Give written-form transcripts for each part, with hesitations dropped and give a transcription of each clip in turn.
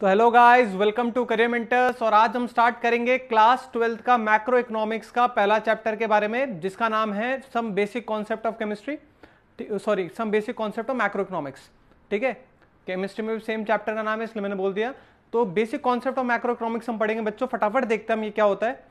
तो hello guys, welcome to career mentors. और आज हम स्टार्ट करेंगे क्लास 12th का मैक्रो इकोनॉमिक्स का पहला चैप्टर के बारे में, जिसका नाम है some basic concept of chemistry, sorry some basic concept of macro economics. ठीक है, केमिस्ट्री में भी सेम चैप्टर का नाम है, इसलिए मैंने बोल दिया। तो basic concept of macro economics हम पढ़ेंगे बच्चों। फटाफट देखते हैं हम ये क्या होता है।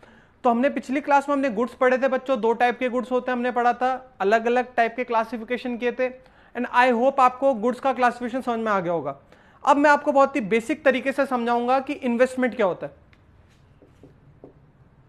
तो हमने पिछली क्लास में हमने गुड्स पढ़े थे बच्चों। दो टाइप के गुड्स होते हैं हमने पढ़ा था, अलग अलग टाइप के क्लासिफिकेशन किए थे। एंड आई होप आपको गुड्स का क्लासिफिकेशन समझ में आ गया होगा। अब मैं आपको बहुत ही बेसिक तरीके से समझाऊंगा कि इन्वेस्टमेंट क्या होता है।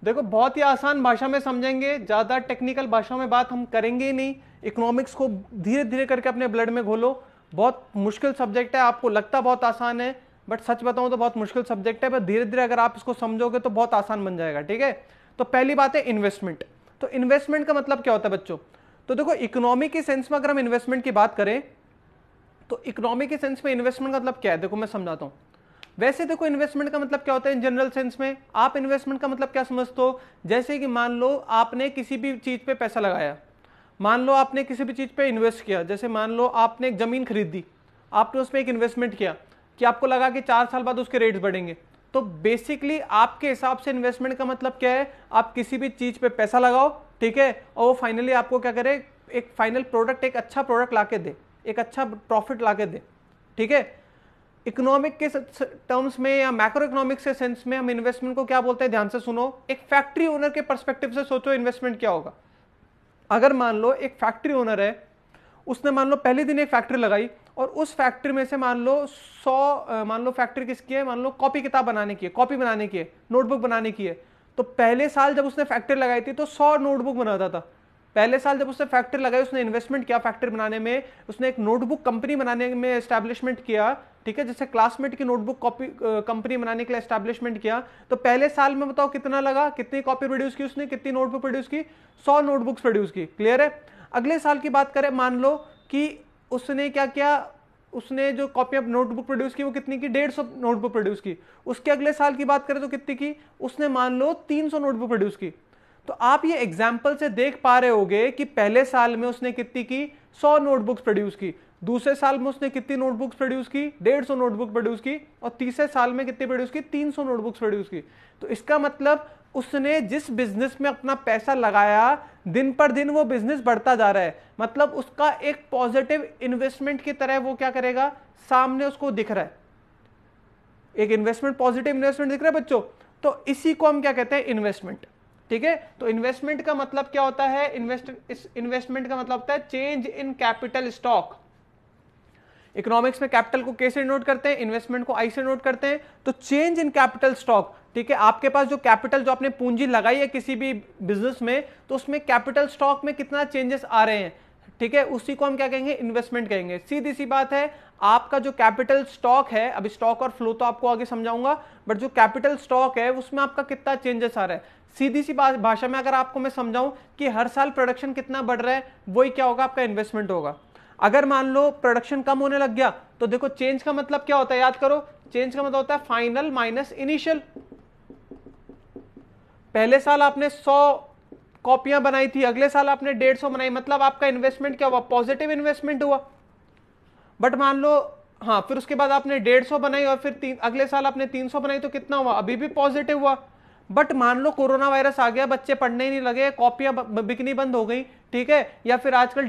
देखो, बहुत ही आसान भाषा में समझेंगे, ज्यादा टेक्निकल भाषा में बात हम करेंगे ही नहीं। इकोनॉमिक्स को धीरे धीरे करके अपने ब्लड में घोलो। बहुत मुश्किल सब्जेक्ट है, आपको लगता बहुत आसान है, बट सच बताऊं तो बहुत मुश्किल सब्जेक्ट है। पर धीरे धीरे अगर आप इसको समझोगे तो बहुत आसान बन जाएगा। ठीक है, तो पहली बात है इन्वेस्टमेंट। तो इन्वेस्टमेंट का मतलब क्या होता है बच्चों? तो देखो, इकोनॉमी के सेंस में अगर हम इन्वेस्टमेंट की बात करें तो इकोनॉमी के सेंस में इन्वेस्टमेंट का मतलब क्या है, देखो मैं समझाता हूं। वैसे देखो, इन्वेस्टमेंट का मतलब क्या होता है इन जनरल सेंस में। आप इन्वेस्टमेंट का मतलब क्या समझते हो? जैसे कि मान लो आपने किसी भी चीज पे पैसा लगाया, मान लो आपने किसी भी चीज पे इन्वेस्ट किया। जैसे मान लो आपने एक जमीन खरीदी, आपने उसमें एक इन्वेस्टमेंट किया कि आपको लगा कि 4 साल बाद उसके रेट्स बढ़ेंगे। तो बेसिकली आपके हिसाब से इन्वेस्टमेंट का मतलब क्या है? आप किसी भी चीज पे पैसा लगाओ, ठीक है, और वो फाइनली आपको क्या करे, एक फाइनल प्रोडक्ट, एक अच्छा प्रोडक्ट लाके दे, एक अच्छा प्रॉफिट लाके दे। ठीक है, इकोनॉमिक के टर्म्स में या मैक्रो इकोनॉमिक्स के सेंस में हम इन्वेस्टमेंट को क्या बोलते हैं, ध्यान से सुनो। एक फैक्ट्री ओनर के पर्सपेक्टिव से सोचो इन्वेस्टमेंट क्या होगा। अगर मान लो एक फैक्ट्री ओनर है, उसने मान लो पहले दिन एक फैक्ट्री लगाई और उस फैक्ट्री में से मान लो 100, मान लो फैक्ट्री किसकी है, मान लो कॉपी किताब बनाने की है, कॉपी बनाने की है, नोटबुक बनाने की है। तो पहले साल जब उसने फैक्ट्री लगाई थी तो 100 नोटबुक बनाता था। पहले साल जब उसने फैक्ट्री लगाई, उसने इन्वेस्टमेंट किया फैक्ट्री बनाने में, उसने एक नोटबुक कंपनी बनाने में एस्टैब्लिशमेंट किया। ठीक है, जैसे क्लासमेट की नोटबुक कॉपी कंपनी बनाने के लिए एस्टैब्लिशमेंट किया। तो पहले साल में बताओ कितना लगा, कितनी कॉपी प्रोड्यूस की उसने, कितनी नोटबुक प्रोड्यूस की? 100 नोटबुक्स प्रोड्यूस की। क्लियर है? अगले साल की बात करें, मान लो कि उसने क्या किया, उसने जो कॉपी ऑफ नोटबुक प्रोड्यूस की वो कितनी की, 150 नोटबुक प्रोड्यूस की। उसके अगले साल की बात करें तो कितनी की, उसने मान लो 300 नोटबुक प्रोड्यूस की। तो आप ये एग्जाम्पल से देख पा रहे होगे कि पहले साल में उसने कितनी की, 100 नोटबुक्स प्रोड्यूस की। दूसरे साल में उसने कितनी नोटबुक्स प्रोड्यूस की, 150 नोटबुक प्रोड्यूस की। और तीसरे साल में कितनी प्रोड्यूस की, 300 नोटबुक्स प्रोड्यूस की। तो इसका मतलब उसने जिस बिजनेस में अपना पैसा लगाया, दिन पर दिन वो बिजनेस बढ़ता जा रहा है। मतलब उसका एक पॉजिटिव इन्वेस्टमेंट की तरह वो क्या करेगा, सामने उसको दिख रहा है, एक इन्वेस्टमेंट, पॉजिटिव इन्वेस्टमेंट दिख रहा है बच्चों। तो इसी को हम क्या कहते हैं, इन्वेस्टमेंट। ठीक है, तो इन्वेस्टमेंट का मतलब क्या होता है, इन्वेस्टमेंट का मतलब होता है change in capital stock. Economics में कैपिटल को के से नोट करते हैं, इन्वेस्टमेंट को आई से नोट करते हैं। तो चेंज इन कैपिटल स्टॉक, ठीक है, आपके पास जो कैपिटल, जो आपने पूंजी लगाई है किसी भी बिजनेस में, तो उसमें कैपिटल स्टॉक में कितना चेंजेस आ रहे हैं। ठीक है, उसी को हम क्या कहेंगे, इन्वेस्टमेंट कहेंगे। सीधी सी बात है, आपका जो कैपिटल स्टॉक है, अभी स्टॉक और फ्लो तो आपको आगे समझाऊंगा, बट जो कैपिटल स्टॉक है उसमें आपका कितना चेंजेस आ रहा है। सीधी सी भाषा में अगर आपको मैं समझाऊं कि हर साल प्रोडक्शन कितना बढ़ रहा है, वही क्या होगा, आपका इन्वेस्टमेंट होगा। अगर मान लो प्रोडक्शन कम होने लग गया, तो देखो चेंज का मतलब क्या होता है, याद करो। चेंज का मतलब होता है फाइनल माइनस इनिशियल। पहले साल आपने 100 कॉपियां बनाई थी, अगले साल आपने 150 बनाई, मतलब आपका इन्वेस्टमेंट क्या हुआ, पॉजिटिव इन्वेस्टमेंट हुआ। बट मान लो, हाँ, फिर उसके बाद आपने 150 बनाई और फिर अगले साल आपने 300 बनाई, तो कितना हुआ, अभी भी पॉजिटिव हुआ। बट मान लो कोरोना वायरस आ गया, बच्चे पढ़ने ही नहीं लगे, कॉपियां बिकनी बंद हो गई। ठीक है, या फिर आजकल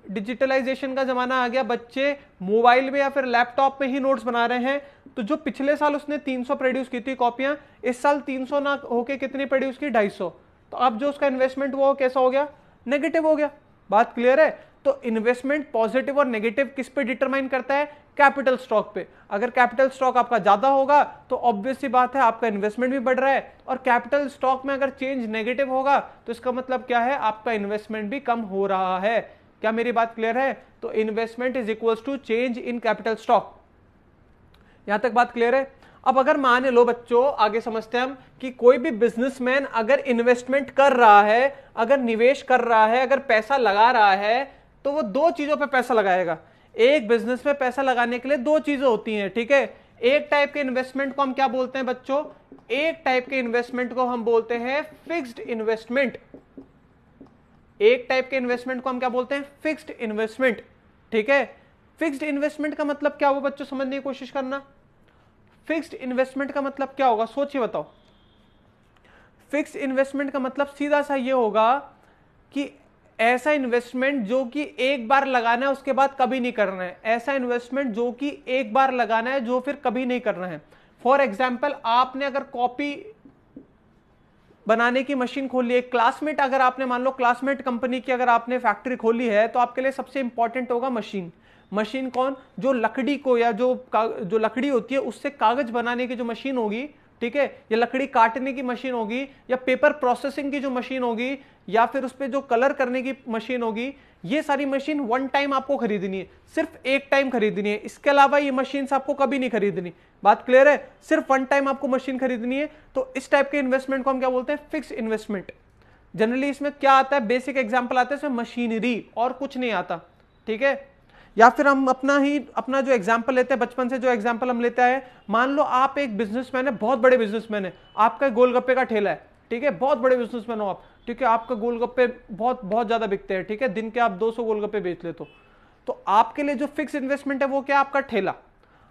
डिजिटलाइजेशन का जमाना आ गया, बच्चे मोबाइल में या फिर लैपटॉप में ही नोट्स बना रहे हैं। तो जो पिछले साल उसने 300 प्रोड्यूस की थी कॉपियां, इस साल 300 ना होके कितनी प्रोड्यूस की, 250। तो अब जो उसका इन्वेस्टमेंट हुआ वो कैसा हो गया, नेगेटिव हो गया। बात क्लियर है? तो इन्वेस्टमेंट पॉजिटिव और नेगेटिव किस पे डिटरमाइन करता है, कैपिटल स्टॉक पे। अगर कैपिटल स्टॉक आपका ज्यादा होगा तो ऑब्वियस सी बात है आपका इन्वेस्टमेंट भी बढ़ रहा है, और कैपिटल स्टॉक में अगर चेंज नेगेटिव होगा तो इसका मतलब क्या है, आपका इन्वेस्टमेंट भी कम हो रहा है। क्या मेरी बात क्लियर है? तो investment is equals to change in capital stock. यहां तक बात क्लियर है? अब अगर मान लो बच्चों, आगे समझते हैं हम, कि कोई भी बिजनेसमैन अगर इन्वेस्टमेंट कर रहा है, अगर निवेश कर रहा है, अगर पैसा लगा रहा है, तो वो दो चीजों पे पैसा लगाएगा। एक बिजनेस में पैसा लगाने के लिए दो चीजें होती हैं। ठीक है, एक टाइप के इन्वेस्टमेंट को हम क्या बोलते हैं बच्चों, एक टाइप के इन्वेस्टमेंट को हम बोलते हैं फिक्स्ड इन्वेस्टमेंट। एक टाइप के इन्वेस्टमेंट को हम क्या बोलते हैं, फिक्स्ड इन्वेस्टमेंट। ठीक है, फिक्स्ड इन्वेस्टमेंट का मतलब क्या हुआ बच्चों, समझने की कोशिश करना। फिक्स्ड इन्वेस्टमेंट का मतलब क्या होगा, सोचिए बताओ। फिक्स्ड इन्वेस्टमेंट का मतलब सीधा सा ये होगा कि ऐसा इन्वेस्टमेंट जो कि एक बार लगाना है उसके बाद कभी नहीं करना है, ऐसा इन्वेस्टमेंट जो कि एक बार लगाना है जो फिर कभी नहीं करना है। फॉर एग्जाम्पल, आपने अगर कॉपी बनाने की मशीन खोली है, क्लासमेट, अगर आपने मान लो क्लासमेट कंपनी की अगर आपने फैक्ट्री खोली है, तो आपके लिए सबसे इंपॉर्टेंट होगा मशीन। मशीन कौन, जो लकड़ी को या जो लकड़ी होती है उससे कागज बनाने की जो मशीन होगी, ठीक है, या लकड़ी काटने की मशीन होगी, या पेपर प्रोसेसिंग की जो मशीन होगी, या फिर उस पर जो कलर करने की मशीन होगी, ये सारी मशीन वन टाइम आपको खरीदनी है, सिर्फ एक टाइम खरीदनी है। इसके अलावा ये मशीन आपको कभी नहीं खरीदनी। बात क्लियर है, सिर्फ वन टाइम आपको मशीन खरीदनी है। तो इस टाइप के इन्वेस्टमेंट को हम क्या बोलते हैं, फिक्स इन्वेस्टमेंट। जनरली इसमें क्या आता है, बेसिक एग्जांपल आता है इसमें मशीनरी, और कुछ नहीं आता, ठीक है। या फिर हम अपना जो एग्जांपल लेते हैं, बचपन से जो एग्जांपल हम लेते हैं, मान लो आप एक बिजनेसमैन है, बहुत बड़े बिजनेसमैन है, आपका गोलगप्पे का ठेला है, ठीक है, बहुत बड़े बिजनेसमैन हो आप, ठीक है, आपका गोलगप्पे बहुत बहुत ज्यादा बिकते हैं, ठीक है, दिन के आप 200 गोलगप्पे बेच लेते हो। तो आपके लिए जो फिक्स इन्वेस्टमेंट है वो क्या, आपका ठेला।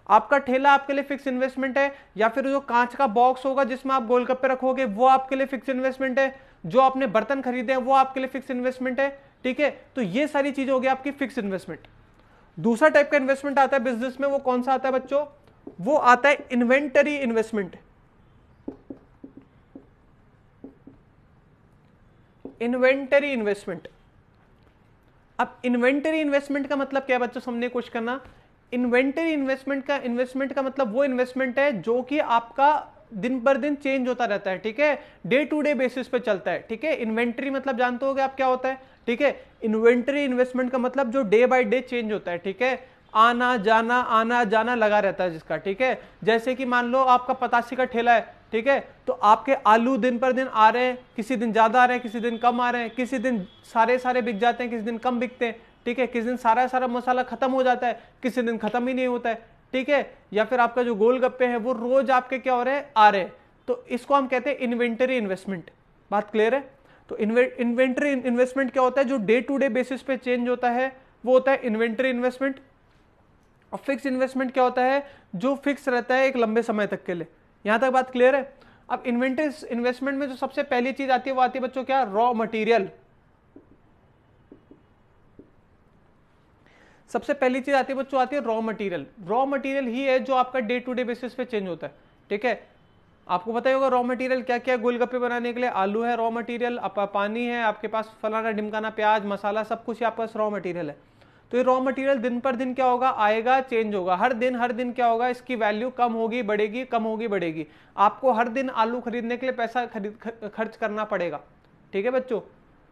आपका ठेला आपके लिए फिक्स इन्वेस्टमेंट है। या फिर जो कांच का बॉक्स होगा जिसमें आप गोलगप्पे रखोगे, वो आपके लिए फिक्स इन्वेस्टमेंट है। जो आपने बर्तन खरीदे हैं वो आपके लिए फिक्स इन्वेस्टमेंट है, ठीक है। तो ये सारी चीजें होगी आपकी फिक्स इन्वेस्टमेंट। दूसरा टाइप का इन्वेस्टमेंट आता है बिजनेस में, वो कौन सा आता है बच्चों, वो आता है इन्वेंटरी इन्वेस्टमेंट। Inventory investment. अब इन्वेंटरी इन्वेस्टमेंट का मतलब क्या है बच्चों, समझने की कोशिश करना। इन्वेंटरी इन्वेस्टमेंट का मतलब वो इन्वेस्टमेंट है जो कि आपका दिन पर दिन चेंज होता रहता है, ठीक है, डे टू डे बेसिस पे चलता है, ठीक है। इन्वेंटरी मतलब जानते होगे आप क्या होता है, ठीक है। इन्वेंटरी इन्वेस्टमेंट का मतलब जो डे बाय डे चेंज होता है, ठीक है, आना जाना लगा रहता है जिसका, ठीक है। जैसे कि मान लो आपका पतासी का ठेला है, ठीक है, तो आपके आलू दिन पर दिन आ रहे हैं, किसी दिन ज्यादा आ रहे हैं, किसी दिन कम आ रहे हैं, किसी दिन सारे बिक जाते हैं, किसी दिन कम बिकते हैं, ठीक है, किसी दिन सारा मसाला खत्म हो जाता है, किसी दिन खत्म ही नहीं होता है, ठीक है। या फिर आपका जो गोलगप्पे हैं वो रोज आपके क्या हो रहे हैं, आ रहे हैं। तो इसको हम कहते हैं इन्वेंटरी इन्वेस्टमेंट। बात क्लियर है। तो इन्वेंटरी इन्वेस्टमेंट क्या होता है, जो डे टू डे बेसिस पे चेंज होता है, वो होता है इन्वेंटरी इन्वेस्टमेंट। और फिक्स इन्वेस्टमेंट क्या होता है, जो फिक्स रहता है एक लंबे समय तक के लिए। यहां तक बात क्लियर है। अब इन्वेंटरी इन्वेस्टमेंट में जो सबसे पहली चीज आती है वो आती है बच्चों क्या, रॉ मटेरियल। सबसे पहली चीज आती है बच्चों, आती है रॉ मटेरियल। रॉ मटेरियल ही है जो आपका डे टू डे बेसिस पे चेंज होता है, ठीक है। आपको पता ही होगा रॉ मटेरियल क्या क्या है गोलगप्पे बनाने के लिए, आलू है रॉ मटेरियल, पानी है आपके पास, फलाना ढिमकाना प्याज मसाला सब कुछ आपके पास रॉ मटेरियल है। तो ये रॉ मटेरियल दिन पर दिन क्या होगा, आएगा, चेंज होगा, हर दिन क्या होगा, इसकी वैल्यू कम होगी बढ़ेगी, कम होगी बढ़ेगी। आपको हर दिन आलू खरीदने के लिए पैसा खर्च करना पड़ेगा, ठीक है बच्चों,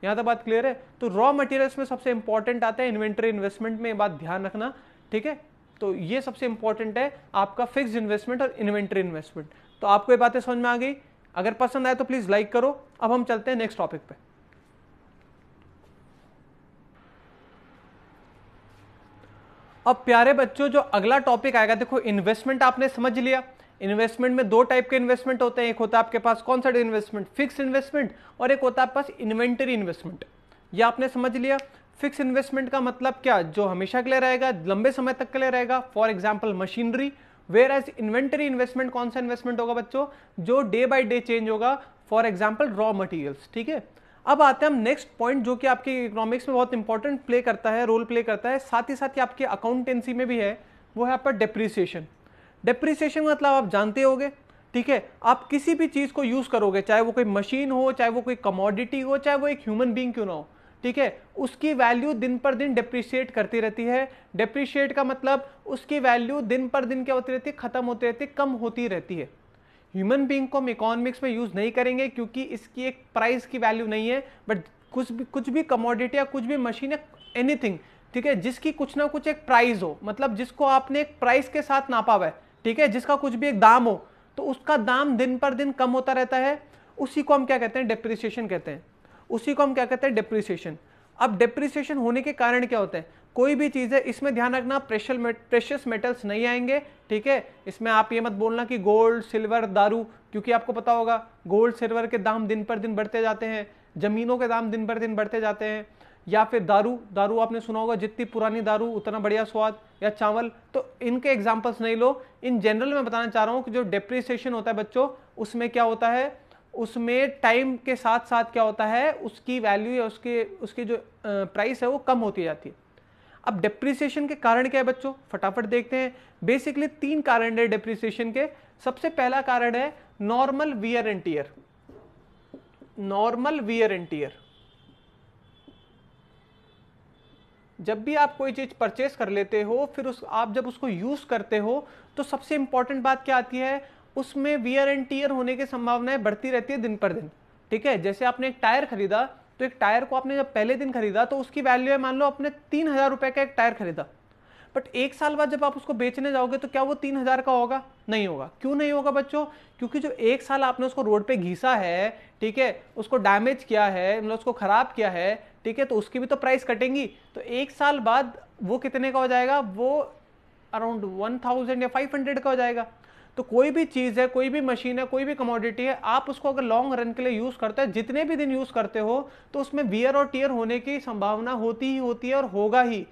यहां तक बात क्लियर है। तो रॉ मटेरियल्स में सबसे इंपॉर्टेंट आता है इन्वेंटरी इन्वेस्टमेंट में, ये बात ध्यान रखना, ठीक है। तो ये सबसे इंपॉर्टेंट है आपका फिक्स्ड इन्वेस्टमेंट और इन्वेंटरी इन्वेस्टमेंट। तो आपको ये बातें समझ में आ गई, अगर पसंद आए तो प्लीज लाइक करो। अब हम चलते हैं नेक्स्ट टॉपिक पे। अब प्यारे बच्चों जो अगला टॉपिक आएगा, देखो इन्वेस्टमेंट आपने समझ लिया। इन्वेस्टमेंट में दो टाइप के इन्वेस्टमेंट होते हैं, एक होता है आपके पास कौन सा इन्वेस्टमेंट, फिक्स इन्वेस्टमेंट, और एक होता है आपके पास इन्वेंटरी इन्वेस्टमेंट। ये आपने समझ लिया। फिक्स इन्वेस्टमेंट का मतलब क्या, जो हमेशा के लिए रहेगा, लंबे समय तक के लिए रहेगा, for example machinery. Whereas inventory investment कौन सा इन्वेस्टमेंट होगा बच्चों, जो डे बाय डे चेंज होगा, फॉर एग्जाम्पल रॉ मटीरियल्स, ठीक है। अब आते हैं हम नेक्स्ट पॉइंट जो कि आपकी इकोनॉमिक्स में बहुत इंपॉर्टेंट प्ले करता है, रोल प्ले करता है, साथ ही आपकी अकाउंटेंसी में भी है, वो है आपका डेप्रिसिएशन। डेप्रिसिएशन मतलब आप जानते होगे, ठीक है। आप किसी भी चीज को यूज करोगे, चाहे वो कोई मशीन हो, चाहे वो कोई कमोडिटी हो, चाहे वो एक ह्यूमन बीइंग क्यों ना हो, ठीक है, उसकी वैल्यू दिन पर दिन डेप्रिशिएट करती रहती है। डेप्रिशिएट का मतलब उसकी वैल्यू दिन पर दिन क्या होती रहती है, खत्म होती रहती है, कम होती रहती है। ह्यूमन बीइंग को हम इकोनॉमिक्स में यूज नहीं करेंगे क्योंकि इसकी एक प्राइस की वैल्यू नहीं है, बट कुछ भी कमोडिटी या कुछ भी मशीन है, एनीथिंग, ठीक है, जिसकी कुछ ना कुछ एक प्राइस हो, मतलब जिसको आपने एक प्राइस के साथ नापा हुआ है, ठीक है, जिसका कुछ भी एक दाम हो, तो उसका दाम दिन पर दिन कम होता रहता है, उसी को हम क्या कहते हैं, डेप्रिसिएशन कहते हैं। उसी को हम क्या कहते हैं, डेप्रिसिएशन। अब डेप्रिसिएशन होने के कारण क्या होते हैं, कोई भी चीज है, इसमें ध्यान रखना प्रेशियस मेटल्स नहीं आएंगे, ठीक है। इसमें आप ये मत बोलना कि गोल्ड सिल्वर दारू, क्योंकि आपको पता होगा गोल्ड सिल्वर के दाम दिन पर दिन बढ़ते जाते हैं, जमीनों के दाम दिन पर दिन बढ़ते जाते हैं, या फिर दारू, दारू आपने सुना होगा, जितनी पुरानी दारू उतना बढ़िया स्वाद, या चावल। तो इनके एग्जांपल्स नहीं लो, इन जनरल मैं बताना चाह रहा हूँ कि जो डेप्रिसिएशन होता है बच्चों, उसमें क्या होता है, उसमें टाइम के साथ साथ क्या होता है, उसकी वैल्यू या उसकी जो प्राइस है वो कम होती जाती है। अब डेप्रिसिएशन के कारण क्या है बच्चों, फटाफट देखते हैं। बेसिकली 3 कारण है डेप्रिसिएशन के। सबसे पहला कारण है normal wear and tear. Normal wear and tear, जब भी आप कोई चीज परचेस कर लेते हो, फिर आप जब उसको यूज करते हो, तो सबसे इंपॉर्टेंट बात क्या आती है, उसमें वियर एंड टियर होने की संभावनाएं बढ़ती रहती है दिन पर दिन। ठीक है, जैसे आपने एक टायर खरीदा, तो एक टायर को आपने जब पहले दिन खरीदा तो उसकी वैल्यू है, मान लो आपने 3000 रुपए का एक टायर खरीदा, बट 1 साल बाद जब आप उसको बेचने जाओगे तो क्या वो 3000 का होगा? नहीं होगा। क्यों नहीं होगा बच्चों? क्योंकि जो 1 साल आपने उसको रोड पे घीसा है, ठीक है, उसको डैमेज किया है, मतलब उसको खराब किया है, ठीक है, तो उसकी भी तो प्राइस कटेंगी। तो 1 साल बाद वो कितने का हो जाएगा? वो अराउंड 1000 या 500 का हो जाएगा। तो कोई भी चीज है, कोई भी मशीन है, कोई भी कमोडिटी है, आप उसको अगर लॉन्ग रन के लिए यूज करते हैं, जितने भी दिन यूज करते हो, तो उसमें वियर और टियर होने की संभावना होती ही होती है और होगा ही।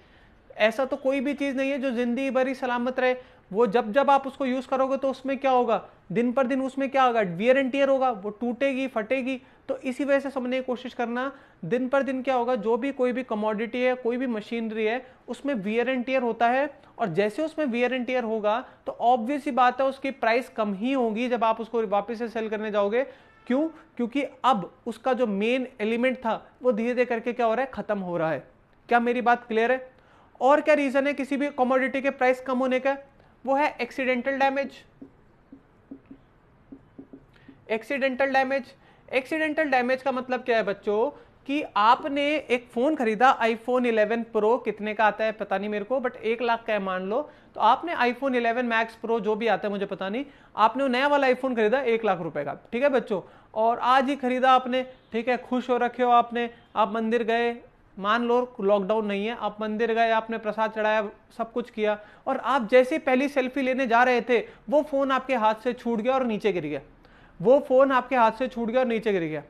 ऐसा तो कोई भी चीज नहीं है जो जिंदगी भर ही सलामत रहे। वो जब जब आप उसको यूज करोगे तो उसमें क्या होगा, दिन पर दिन उसमें क्या होगा, वियर एंड टियर होगा, वो टूटेगी, फटेगी। तो इसी वजह से समझने की कोशिश करना, दिन पर दिन क्या होगा, जो भी कोई भी कमोडिटी है, कोई भी मशीनरी है, उसमें वियर एंड टियर होता है। और जैसे उसमें वियर एंड टियर होगा तो ऑब्वियस ही बात है उसकी प्राइस कम ही होगी जब आप उसको वापस से सेल करने जाओगे। क्यों? क्योंकि अब उसका जो मेन एलिमेंट था वो धीरे धीरे करके क्या हो रहा है, खत्म हो रहा है। क्या मेरी बात क्लियर है? और क्या रीजन है किसी भी कमोडिटी के प्राइस कम होने का? वो है accidental damage. Accidental damage, accidental damage का मतलब क्या है बच्चों, कि आपने एक फोन खरीदा आईफोन 11 प्रो, कितने का आता है पता नहीं मेरे को, बट 1 लाख का है मान लो। तो आपने आईफोन 11 मैक्स प्रो जो भी आता है मुझे पता नहीं, आपने वो नया वाला आईफोन खरीदा 1 लाख रुपए का, ठीक है बच्चों, और आज ही खरीदा आपने, ठीक है, खुश हो रखे हो आपने, आप मंदिर गए, मान लो लॉकडाउन नहीं है, आप मंदिर गए, आपने प्रसाद चढ़ाया, सब कुछ किया, और आप जैसे पहली सेल्फी लेने जा रहे थे, वो फोन आपके हाथ से छूट गया और नीचे गिर गया। वो फोन आपके हाथ से छूट गया और नीचे गिर गया।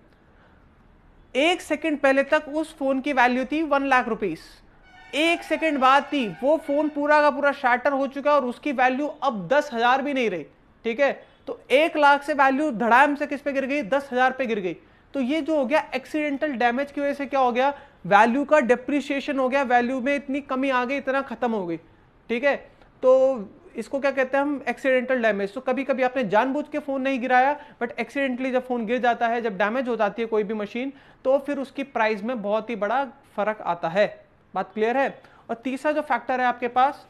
1 सेकंड पहले तक उस फोन की वैल्यू थी 1 लाख रुपीस, 1 सेकंड बाद थी वो फोन पूरा का पूरा शैटर हो चुका और उसकी वैल्यू अब 10,000 भी नहीं रही। ठीक है, तो 1 लाख से वैल्यू धड़ाम से किस पे गिर गई, 10,000 पे गिर गई। तो ये जो हो गया एक्सीडेंटल डैमेज की वजह से क्या हो गया, वैल्यू का डिप्रिसिएशन हो गया, वैल्यू में इतनी कमी आ गई, इतना खत्म हो गई। ठीक है, तो इसको क्या कहते हैं हम, एक्सीडेंटल डैमेज। तो कभी कभी आपने जानबूझ के फोन नहीं गिराया, बट एक्सीडेंटली जब फोन गिर जाता है, जब डैमेज हो जाती है कोई भी मशीन, तो फिर उसकी प्राइस में बहुत ही बड़ा फर्क आता है। बात क्लियर है? और तीसरा जो फैक्टर है आपके पास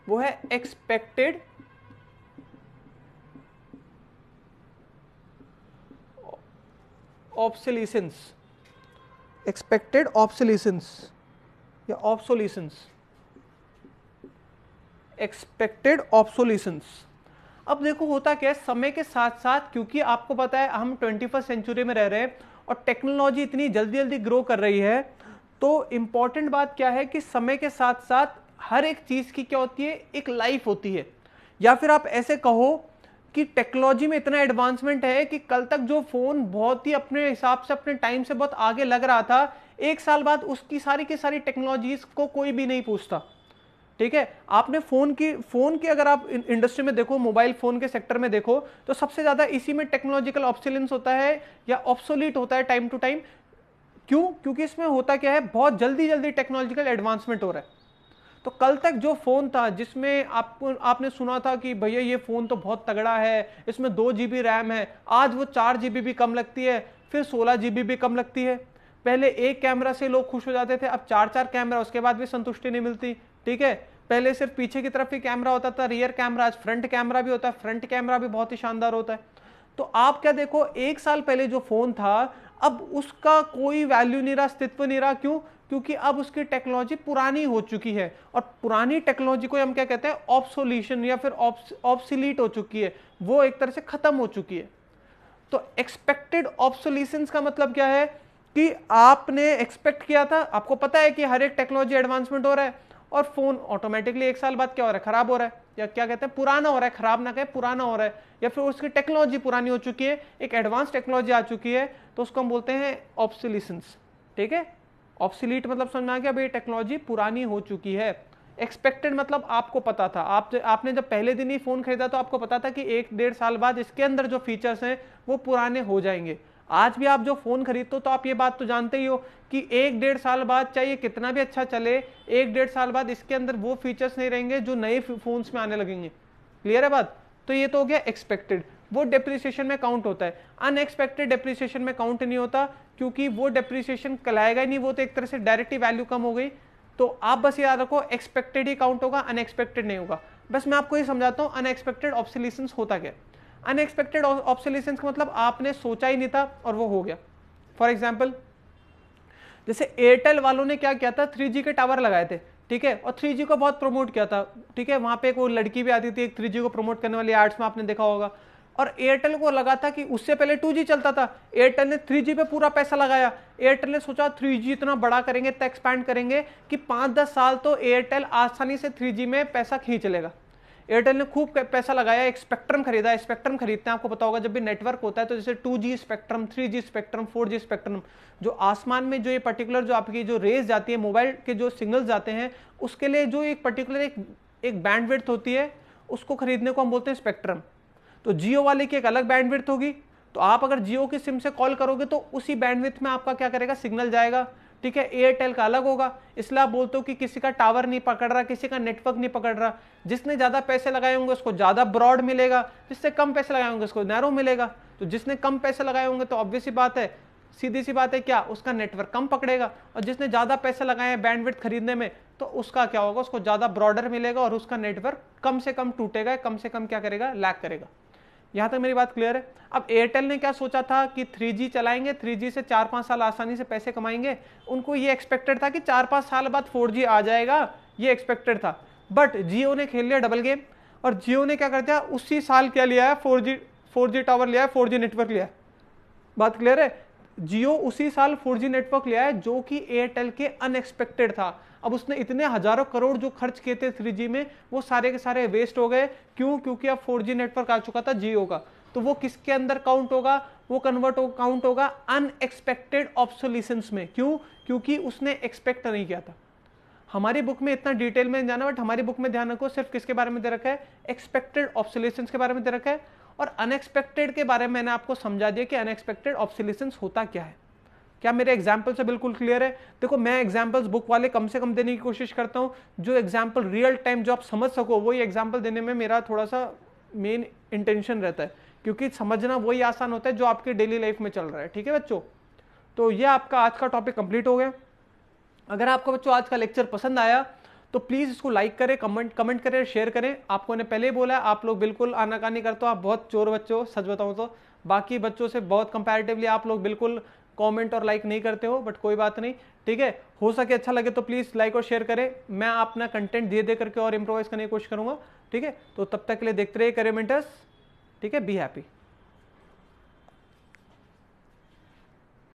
वो है एक्सपेक्टेड ऑब्सोलीसेंस। एक्सपेक्टेड ऑब्सोलीसेंस या ऑब्सोलीसेंस, एक्सपेक्टेड ऑब्सोलीसेंस। अब देखो होता क्या है, समय के साथ साथ, क्योंकि आपको पता है हम 21st सेंचुरी में रह रहे हैं और टेक्नोलॉजी इतनी जल्दी जल्दी ग्रो कर रही है, तो इंपॉर्टेंट बात क्या है कि समय के साथ साथ हर एक चीज की क्या होती है, एक लाइफ होती है। या फिर आप ऐसे कहो कि टेक्नोलॉजी में इतना एडवांसमेंट है कि कल तक जो फोन बहुत ही अपने हिसाब से, अपने टाइम से बहुत आगे लग रहा था, 1 साल बाद उसकी सारी की सारी टेक्नोलॉजीज को कोई भी नहीं पूछता। ठीक है, आपने फोन की अगर आप इंडस्ट्री में देखो, मोबाइल फोन के सेक्टर में देखो, तो सबसे ज्यादा इसी में टेक्नोलॉजिकल ऑब्सोलेंस होता है या ऑब्सोलीट होता है टाइम टू टाइम। क्यों? क्योंकि इसमें होता क्या है, बहुत जल्दी जल्दी टेक्नोलॉजिकल एडवांसमेंट हो रहा है। तो कल तक जो फोन था जिसमें आपने सुना था कि भैया ये फोन तो बहुत तगड़ा है, इसमें 2 GB रैम है, आज वो 4 GB भी कम लगती है, फिर 16 GB भी कम लगती है। पहले एक कैमरा से लोग खुश हो जाते थे, अब 4 कैमरा, उसके बाद भी संतुष्टि नहीं मिलती। ठीक है, पहले सिर्फ पीछे की तरफ ही कैमरा होता था, रियर कैमरा, आज फ्रंट कैमरा भी होता है, फ्रंट कैमरा भी बहुत ही शानदार होता है। तो आप क्या देखो, 1 साल पहले जो फोन था, अब उसका कोई वैल्यू नहीं रहा, अस्तित्व नहीं रहा। क्यों? क्योंकि अब उसकी टेक्नोलॉजी पुरानी हो चुकी है, और पुरानी टेक्नोलॉजी को हम क्या कहते हैं, ऑब्सोल्यूशन या फिर ऑब्सोलीट हो चुकी है, वो एक तरह से खत्म हो चुकी है। तो एक्सपेक्टेड ऑब्सोलीसेंस का मतलब क्या है कि आपने एक्सपेक्ट किया था, आपको पता है कि हर एक टेक्नोलॉजी एडवांसमेंट हो रहा है, और फोन ऑटोमेटिकली 1 साल बाद क्या हो रहा है, खराब हो रहा है, या क्या कहते हैं, पुराना हो रहा है, खराब ना कहे, पुराना हो रहा है, या फिर उसकी टेक्नोलॉजी पुरानी हो चुकी है, एक एडवांस टेक्नोलॉजी आ चुकी है, तो उसको हम बोलते हैं ऑब्सोलीसेंस। ठीक है। ऑब्सोलीट मतलब समझ में आ गया, भाई टेक्नोलॉजी पुरानी हो चुकी है। एक्सपेक्टेड मतलब आपको पता था, आपने जब पहले दिन ही फोन खरीदा तो आपको पता था कि 1-1.5 साल बाद इसके अंदर जो फीचर्स हैं वो पुराने हो जाएंगे। आज भी आप जो फोन खरीदते हो तो आप ये बात तो जानते ही हो कि 1-1.5 साल बाद चाहे कितना भी अच्छा चले, 1-1.5 साल बाद इसके अंदर वो फीचर्स नहीं रहेंगे जो नए फोन्स में आने लगेंगे। क्लियर है बात? तो ये तो हो गया एक्सपेक्टेड, वो डेप्रिसिएशन में काउंट होता है। अनएक्सपेक्टेड डेप्रिसिएशन में काउंट नहीं होता, क्योंकि वो डेप्रिसिएशन कहलाएगा ही नहीं, वो तो एक तरह से डायरेक्ट ही वैल्यू कम हो गई। तो आप बस याद रखो एक्सपेक्टेड ही काउंट होगा, अनएक्सपेक्टेड नहीं होगा। बस मैं आपको ये समझाता हूं अनएक्सपेक्टेड ऑब्सोलीसेंस होता क्या। अनएक्सपेक्टेड ऑब्सोलीसेंस का मतलब आपने सोचा ही नहीं था और वो हो गया। फॉर एग्जाम्पल, जैसे एयरटेल वालों ने क्या किया था, 3G के टावर लगाए थे, ठीक है, और 3G को बहुत प्रमोट किया था, ठीक है। वहां पे एक वो लड़की भी आती थी एक 3G को प्रमोट करने वाली, एड्स में आपने देखा होगा। और एयरटेल को लगा था कि उससे पहले 2G चलता था, एयरटेल ने 3G पे पूरा पैसा लगाया। एयरटेल ने सोचा 3G इतना बड़ा करेंगे, इतना एक्सपैंड करेंगे कि 5-10 साल तो एयरटेल आसानी से 3G में पैसा खींच लेगा। एयरटेल ने खूब पैसा लगाया, एक स्पेक्ट्रम खरीदा। स्पेक्ट्रम खरीदते हैं, आपको पता होगा जब भी नेटवर्क होता है तो जैसे 2G spectrum, 3G spectrum, 4G spectrum, जो आसमान में जो ये पर्टिकुलर जो आपकी जो रेज जाती है, मोबाइल के जो सिग्नल्स जाते हैं, उसके लिए जो एक पर्टिकुलर एक बैंडविड्थ होती है, उसको खरीदने को हम बोलते हैं स्पेक्ट्रम। तो जियो वाले की एक अलग बैंडविड्थ होगी, तो आप अगर जियो की सिम से कॉल करोगे तो उसी बैंडविड्थ में आपका क्या करेगा, सिग्नल जाएगा, ठीक है। एयरटेल का अलग होगा, इसलिए आप बोलते हो कि किसी का टावर नहीं पकड़ रहा, किसी का नेटवर्क नहीं पकड़ रहा। जिसने ज्यादा पैसे लगाए होंगे उसको ज्यादा ब्रॉड मिलेगा, जिससे कम पैसे लगाए होंगे उसको नैरो मिलेगा। तो जिसने कम पैसे लगाए होंगे तो ऑब्वियस सी बात है, सीधी सी बात है, क्या उसका नेटवर्क कम पकड़ेगा। और जिसने ज्यादा पैसे लगाए हैं बैंडविड्थ खरीदने में, तो उसका क्या होगा, उसको ज्यादा ब्रॉडर मिलेगा और उसका नेटवर्क कम से कम टूटेगा, कम से कम क्या करेगा, लैग करेगा। यहां तक मेरी बात क्लियर है। अब एयरटेल ने क्या सोचा था कि 3G चलाएंगे, 3G से 4-5 साल आसानी से पैसे कमाएंगे। उनको ये एक्सपेक्टेड था कि 4-5 साल बाद 4G आ जाएगा, ये एक्सपेक्टेड था। बट जियो ने खेल लिया डबल गेम, और जियो ने क्या कर दिया, उसी साल क्या लिया है, 4G टावर लिया है, 4G नेटवर्क लिया है। बात क्लियर है? जियो उसी साल 4G नेटवर्क लिया है जो कि एयरटेल के अनएक्सपेक्टेड था। अब उसने इतने हजारों करोड़ जो खर्च किए थे 3G में, वो सारे के सारे वेस्ट हो गए। क्यों? क्योंकि अब 4G नेटवर्क आ चुका था जियो का। तो वो किसके अंदर काउंट होगा, वो काउंट होगा अनएक्सपेक्टेड ऑब्सोलीसेंस में। क्यों? क्योंकि उसने एक्सपेक्ट नहीं किया था। हमारी बुक में इतना डिटेल में जाना, बट हमारी बुक में ध्यान रखो सिर्फ किसके बारे में दे रखा है, एक्सपेक्टेड ऑब्सोलीसेंस के बारे में दे रखा है। और अनएक्सपेक्टेड के बारे में मैंने आपको समझा दिया कि अनएक्सपेक्टेड ऑब्सोलीसेंस होता क्या है। क्या मेरे एग्जाम्पल से बिल्कुल क्लियर है? देखो, मैं एग्जाम्पल्स बुक वाले कम से कम देने की कोशिश करता हूं, जो एग्जाम्पल रियल टाइम जो आप समझ सको, वही एग्जाम्पल देने में मेरा थोड़ा सा मेन इंटेंशन रहता है, क्योंकि समझना वही आसान होता है जो आपकी डेली लाइफ में चल रहा है। ठीक है बच्चों, तो ये आपका आज का टॉपिक कंप्लीट हो गया। अगर आपको बच्चों आज का लेक्चर पसंद आया तो प्लीज इसको लाइक करें, कमेंट करें, शेयर करें। आपको ने पहले ही बोला है, आप लोग बिल्कुल आनाकानी करते हो, आप बहुत चोर बच्चे हो, सच बताऊं तो बाकी बच्चों से बहुत कंपैरेटिवली आप लोग बिल्कुल कमेंट और लाइक नहीं करते हो, बट कोई बात नहीं, ठीक है। हो सके अच्छा लगे तो प्लीज लाइक और शेयर करें। मैं अपना कंटेंट दे करके और इंप्रोवाइज करने की कोशिश करूंगा, ठीक है। तो तब तक के लिए देखते रहिए करियर मेंटर्स, ठीक है। Be happy.